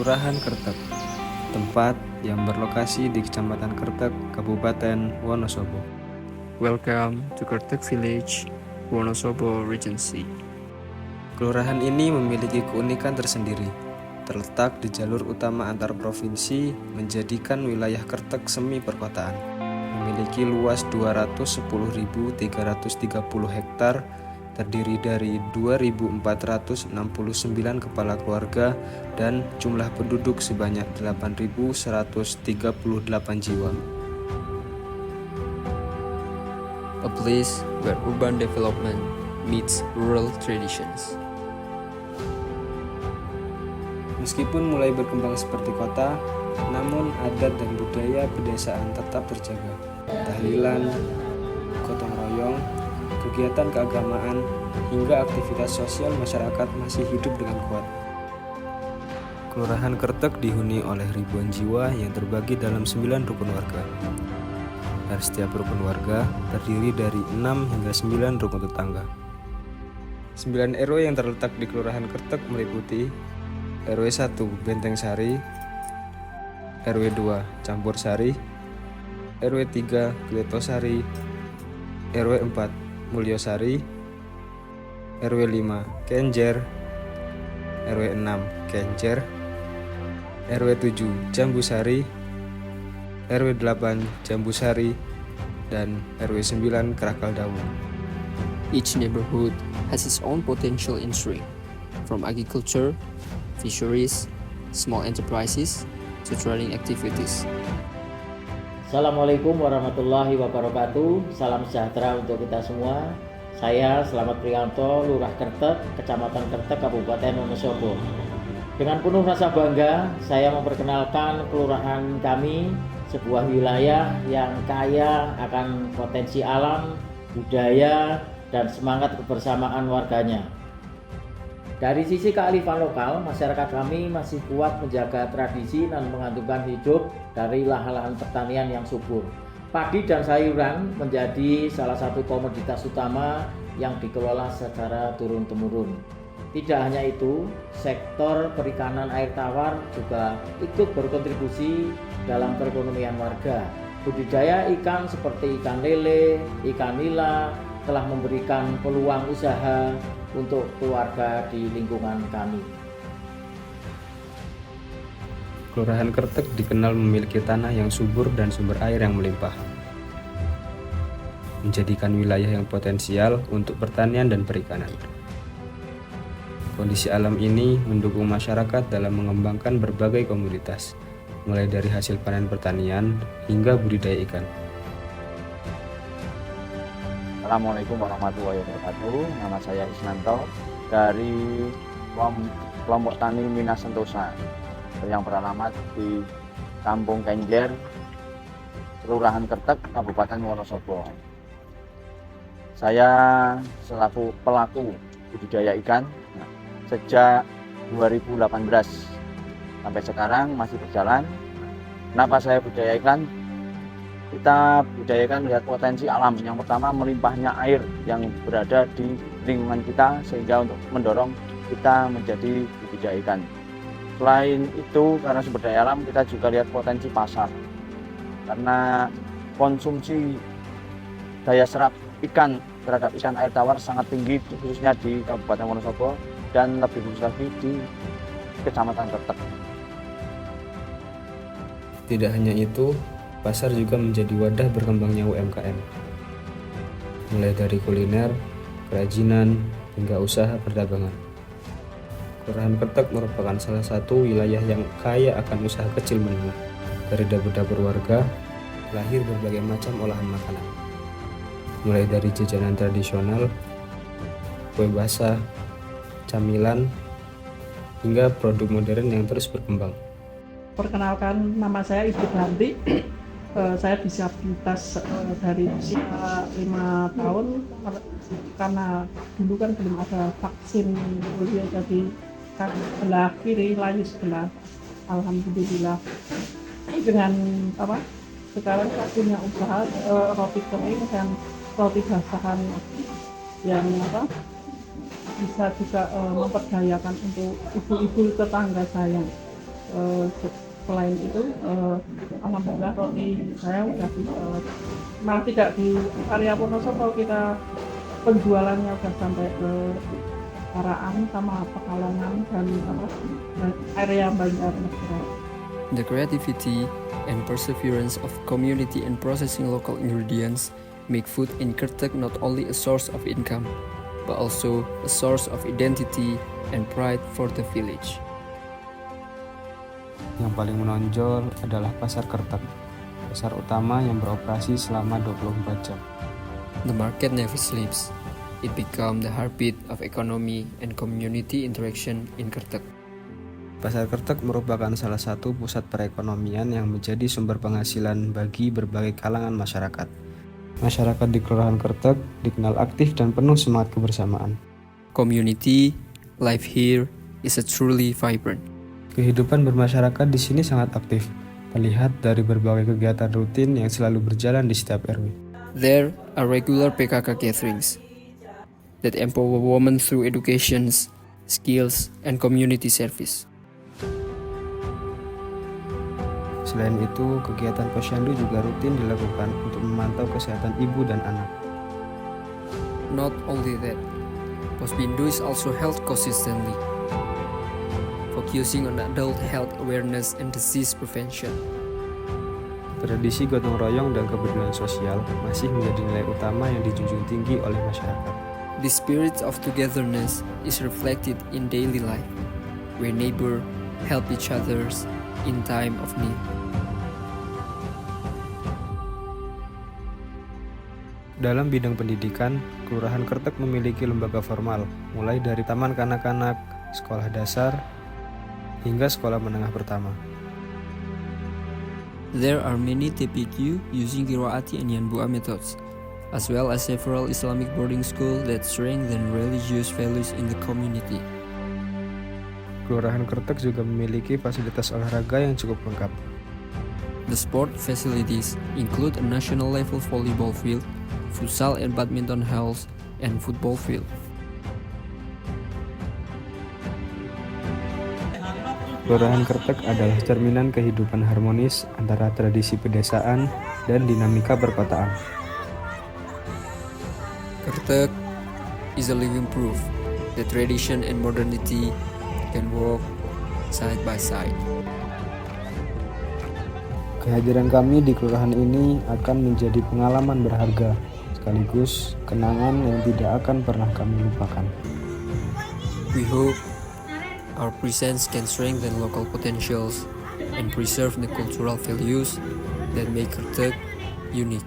Kelurahan Kertek, tempat yang berlokasi di Kecamatan Kertek, Kabupaten Wonosobo. Welcome to Kertek Village, Wonosobo Regency. Kelurahan ini memiliki keunikan tersendiri. Terletak di jalur utama antar provinsi, menjadikan wilayah Kertek semi perkotaan. Memiliki luas 210.330 hektar, terdiri dari 2.469 kepala keluarga dan jumlah penduduk sebanyak 8.138 jiwa. A place where urban development meets rural traditions. Meskipun mulai berkembang seperti kota, namun adat dan budaya pedesaan tetap terjaga. Tahlilan, gotong royong, kegiatan keagamaan, hingga aktivitas sosial masyarakat masih hidup dengan kuat. Kelurahan Kertek dihuni oleh ribuan jiwa yang terbagi dalam 9 rukun warga. Dan setiap rukun warga terdiri dari 6 hingga 9 rukun tetangga. 9 RW yang terletak di Kelurahan Kertek meliputi RW 1 Benteng Sari, RW 2 Campur Sari, RW 3 Kletosari, RW 4 Mulyosari, RW 5 Kenjer, RW 6 Kenjer, RW 7 Jambusari, RW 8 Jambusari, dan RW 9 Krakal Dawu. Each neighborhood has its own potential industry, from agriculture, fisheries, small enterprises, to trading activities. Assalamualaikum warahmatullahi wabarakatuh. Salam sejahtera untuk kita semua. Saya Slamet Priyanto, Lurah Kertek, Kecamatan Kertek, Kabupaten Wonosobo. Dengan penuh rasa bangga, saya memperkenalkan kelurahan kami, sebuah wilayah yang kaya akan potensi alam, budaya, dan semangat kebersamaan warganya. Dari sisi kearifan lokal, masyarakat kami masih kuat menjaga tradisi dan menggantungkan hidup dari lahan-lahan pertanian yang subur. Padi dan sayuran menjadi salah satu komoditas utama yang dikelola secara turun-temurun. Tidak hanya itu, sektor perikanan air tawar juga ikut berkontribusi dalam perekonomian warga. Budidaya ikan seperti ikan lele, ikan nila telah memberikan peluang usaha untuk keluarga di lingkungan kami. Kelurahan Kertek dikenal memiliki tanah yang subur dan sumber air yang melimpah, menjadikan wilayah yang potensial untuk pertanian dan perikanan. Kondisi alam ini mendukung masyarakat dalam mengembangkan berbagai komoditas, mulai dari hasil panen pertanian hingga budidaya ikan. Assalamualaikum warahmatullahi wabarakatuh. Nama saya Isnanto dari kelompok tani Minas Sentosa yang beralamat di Kampung Kenjer, Kelurahan Kertek, Kabupaten Wonosobo. Saya selaku pelaku budidaya ikan sejak 2018 sampai sekarang masih berjalan. Kenapa saya budidaya ikan? Kita budidayakan melihat potensi alam. Yang pertama, melimpahnya air yang berada di lingkungan kita sehingga untuk mendorong kita menjadi budidaya ikan. Selain itu, karena sumber daya alam, kita juga lihat potensi pasar. Karena konsumsi daya serap ikan terhadap ikan air tawar sangat tinggi, khususnya di Kabupaten Wonosobo dan lebih khusus lagi di Kecamatan Kertek. Tidak hanya itu, pasar juga menjadi wadah berkembangnya UMKM, mulai dari kuliner, kerajinan, hingga usaha perdagangan. Kelurahan Kertek merupakan salah satu wilayah yang kaya akan usaha kecil menengah. Dari dapur-dapur warga, lahir berbagai macam olahan makanan, mulai dari jajanan tradisional, kue basah, camilan, hingga produk modern yang terus berkembang. Perkenalkan, nama saya Ibu Banti. Saya disabilitas dari usia 5 tahun karena dulu kan belum ada vaksin polio, jadi sebelah kiri layu sebelah. Alhamdulillah dengan sekarang saya punya usaha roti kering dan roti basahan yang bisa juga memperdayakan untuk ibu-ibu tetangga saya. Selain itu, alhamdulillah roti saya udah malah tidak di area Wonosobo, kita penjualannya udah sampai ke Paraan sama Pekalongan dan area Banjarnegara. The creativity and perseverance of community in processing local ingredients make food in Kertek not only a source of income, but also a source of identity and pride for the village. Yang paling menonjol adalah Pasar Kertek, pasar utama yang beroperasi selama 24 jam. The market never sleeps. It became the heartbeat of economy and community interaction in Kertek. Pasar Kertek merupakan salah satu pusat perekonomian yang menjadi sumber penghasilan bagi berbagai kalangan masyarakat. Masyarakat di Kelurahan Kertek dikenal aktif dan penuh semangat kebersamaan. Community life here is a truly vibrant. Kehidupan bermasyarakat di sini sangat aktif, terlihat dari berbagai kegiatan rutin yang selalu berjalan di setiap RW. There are regular PKK gatherings that empower women through education, skills, and community service. Selain itu, kegiatan posyandu juga rutin dilakukan untuk memantau kesehatan ibu dan anak. Not only that, Posbindu is also held consistently, focusing on adult health awareness and disease prevention. Tradisi gotong royong dan kepedulian sosial masih menjadi nilai utama yang dijunjung tinggi oleh masyarakat. The spirit of togetherness is reflected in daily life, where neighbors help each other in time of need. Dalam bidang pendidikan, Kelurahan Kertek memiliki lembaga formal, mulai dari taman kanak-kanak, sekolah dasar, hingga sekolah menengah pertama. There are many TPQ using Qiraati and Yanbu'a methods, as well as several Islamic boarding schools that strengthen religious values in the community. Kelurahan Kertek juga memiliki fasilitas olahraga yang cukup lengkap. The sport facilities include a national level volleyball field, futsal and badminton halls, and football field. Kelurahan Kertek adalah cerminan kehidupan harmonis antara tradisi pedesaan dan dinamika perkotaan. Kertek is a living proof that tradition and modernity can walk side by side. Kehadiran kami di kelurahan ini akan menjadi pengalaman berharga, sekaligus kenangan yang tidak akan pernah kami lupakan. We hope our presence can strengthen local potentials and preserve the cultural values that make Kertek unique.